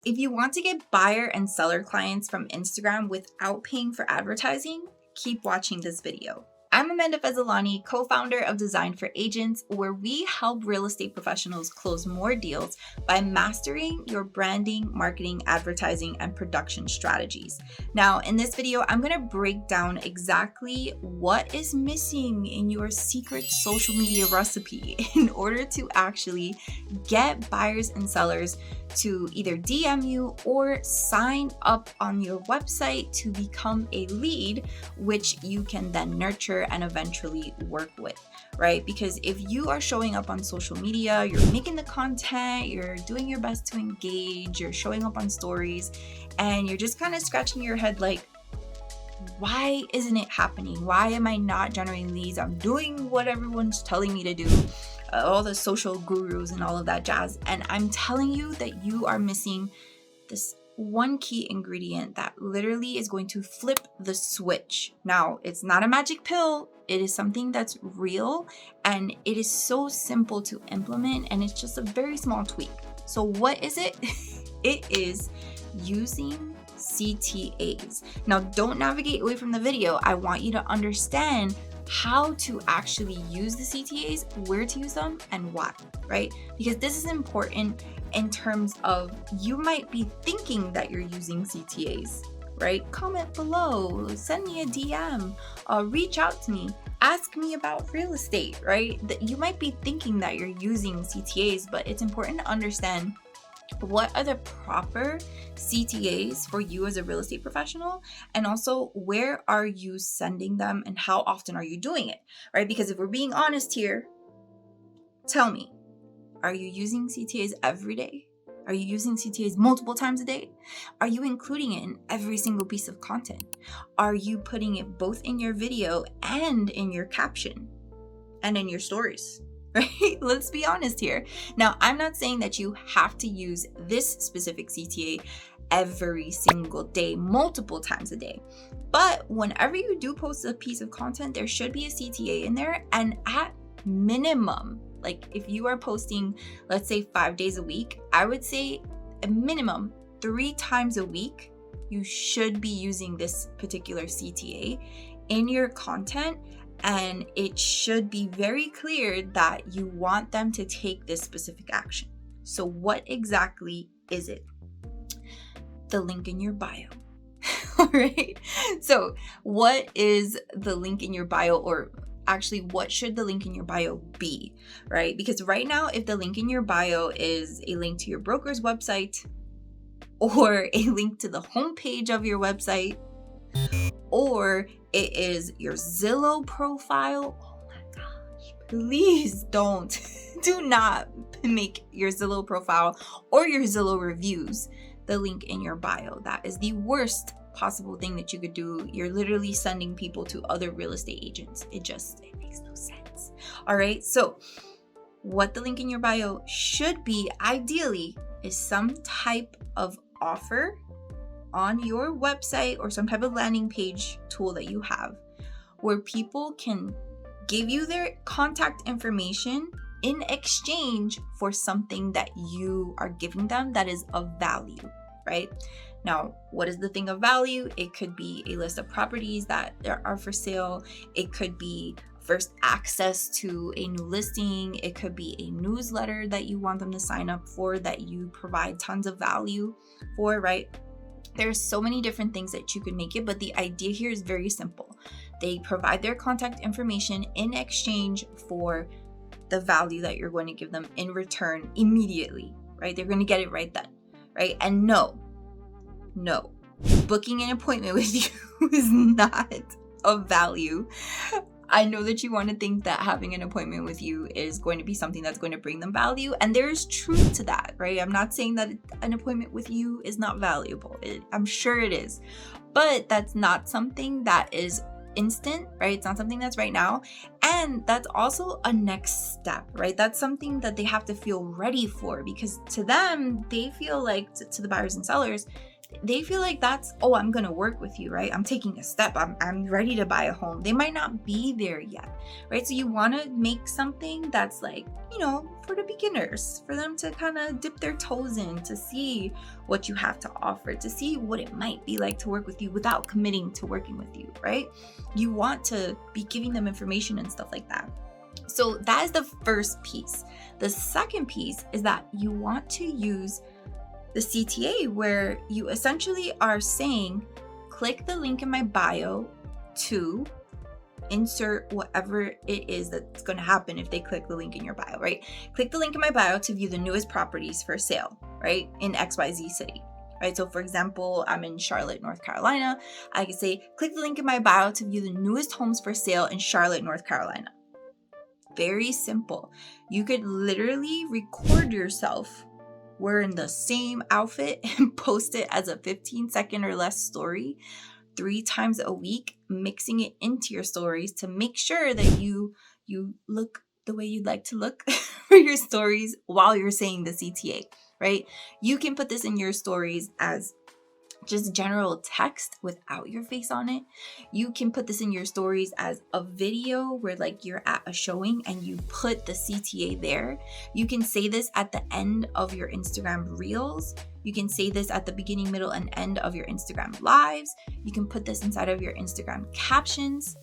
If you want to get buyer and seller clients from Instagram without paying for advertising, keep watching this video. I'm Amanda Fezzolani, co-founder of Design for Agents, where we help real estate professionals close more deals by mastering your branding, marketing, advertising, and production strategies. Now, in this video, I'm going to break down exactly what is missing in your secret social media recipe in order to actually get buyers and sellers to either DM you or sign up on your website to become a lead, which you can then nurture and eventually work with, right? Because if you are showing up on social media, you're making the content, you're doing your best to engage, you're showing up on stories, and you're just kind of scratching your head like, why isn't it happening? Why am I not generating leads? I'm doing what everyone's telling me to do. All the social gurus and all of that jazz. And I'm telling you that you are missing this one key ingredient that literally is going to flip the switch. Now, it's not a magic pill. It is something that's real and it is so simple to implement, and it's just a very small tweak. So what is it? It is using CTAs. Now, don't navigate away from the video. I want you to understand how to actually use the CTAs, where to use them, and why, right? Because this is important in terms of you might be thinking that you're using CTAs, right? Comment below, send me a DM, reach out to me, ask me about real estate, right? That you might be thinking that you're using CTAs, but it's important to understand what are the proper CTAs for you as a real estate professional, and also where are you sending them and how often are you doing it, right? Because if we're being honest here, tell me, are you using CTAs every day? Are you using CTAs multiple times a day? Are you including it in every single piece of content? Are you putting it both in your video and in your caption and in your stories? Right? Let's be honest here. Now, I'm not saying that you have to use this specific CTA every single day, multiple times a day. But whenever you do post a piece of content, there should be a CTA in there. And at minimum, like if you are posting, let's say 5 days a week, I would say a minimum 3 times a week, you should be using this particular CTA in your content. And it should be very clear that you want them to take this specific action. So what exactly is it? The link in your bio. All right. So what is the link in your bio, or actually what should the link in your bio be, right? Because right now, if the link in your bio is a link to your broker's website or a link to the homepage of your website, or it is your Zillow profile, oh my gosh, please do not make your Zillow profile or your Zillow reviews the link in your bio. That is the worst possible thing that you could do. You're literally sending people to other real estate agents. It makes no sense. All right. So what the link in your bio should be ideally is some type of offer on your website or some type of landing page tool that you have where people can give you their contact information in exchange for something that you are giving them that is of value, right? Now, what is the thing of value? It could be a list of properties that are for sale. It could be first access to a new listing. It could be a newsletter that you want them to sign up for that you provide tons of value for, right? There's so many different things that you could make it, but the idea here is very simple. They provide their contact information in exchange for the value that you're going to give them in return immediately, right? They're going to get it right then, right? And no, booking an appointment with you is not of value. I know that you want to think that having an appointment with you is going to be something that's going to bring them value. And there's truth to that, right? I'm not saying that an appointment with you is not valuable. I'm sure it is. But that's not something that is instant, right? It's not something that's right now. And that's also a next step, right? That's something that they have to feel ready for, because to them, they feel like, to the buyers and sellers, they feel like that's, oh, I'm gonna work with you, right? I'm taking a step. I'm ready to buy a home. They might not be there yet, right? So you want to make something that's like, for the beginners, for them to kind of dip their toes in, to see what you have to offer, to see what it might be like to work with you without committing to working with you, right? You want to be giving them information and stuff like that. So that is the first piece. The second piece is that you want to use the CTA, where you essentially are saying, click the link in my bio to insert whatever it is that's going to happen if they click the link in your bio, right? Click the link in my bio to view the newest properties for sale, right? In XYZ city, right? So for example, I'm in Charlotte, North Carolina. I could say, click the link in my bio to view the newest homes for sale in Charlotte, North Carolina. Very simple. You could literally record yourself wearing the same outfit and post it as a 15-second or less story 3 times a week, mixing it into your stories to make sure that you look the way you'd like to look for your stories while you're saying the CTA, right? You can put this in your stories as just general text without your face on it. You can put this in your stories as a video where like you're at a showing and you put the CTA there. You can say this at the end of your Instagram reels. You can say this at the beginning, middle, and end of your Instagram lives. You can put this inside of your Instagram captions.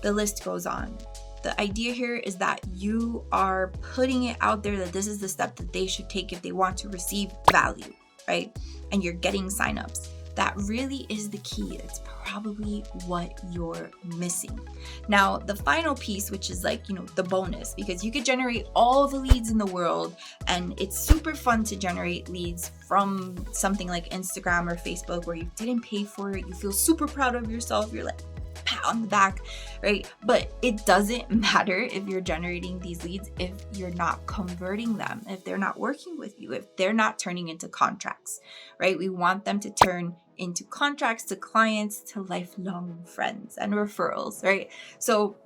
The list goes on. The idea here is that you are putting it out there that this is the step that they should take if they want to receive value, right? And you're getting signups. That really is the key. It's probably what you're missing. Now, the final piece, which is like, the bonus, because you could generate all the leads in the world, and it's super fun to generate leads from something like Instagram or Facebook where you didn't pay for it. You feel super proud of yourself. You're like, pat on the back, right? But it doesn't matter if you're generating these leads if you're not converting them, if they're not working with you, if they're not turning into contracts, right? We want them to turn into contracts, to clients, to lifelong friends and referrals, right? So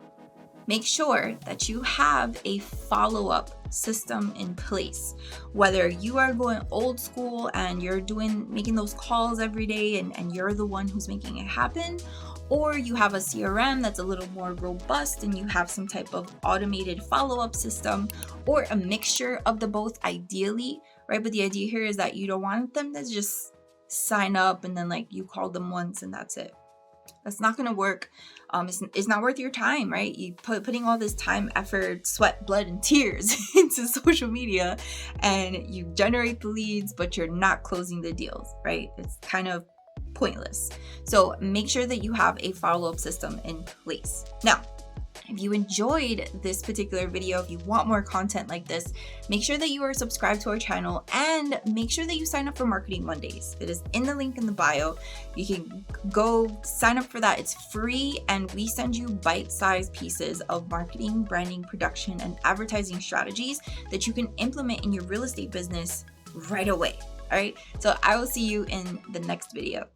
make sure that you have a follow-up system in place. Whether you are going old school and you're making those calls every day and you're the one who's making it happen, or you have a CRM that's a little more robust and you have some type of automated follow-up system, or a mixture of the both ideally, right? But the idea here is that you don't want them to just sign up and then like you call them once and that's it. That's not going to work. It's not worth your time, right? You putting all this time, effort, sweat, blood, and tears into social media, and you generate the leads, but you're not closing the deals, right? It's kind of pointless. So make sure that you have a follow-up system in place. Now, if you enjoyed this particular video, if you want more content like this, make sure that you are subscribed to our channel and make sure that you sign up for Marketing Mondays. It is in the link in the bio. You can go sign up for that. It's free, and we send you bite-sized pieces of marketing, branding, production, and advertising strategies that you can implement in your real estate business right away. All right, so I will see you in the next video.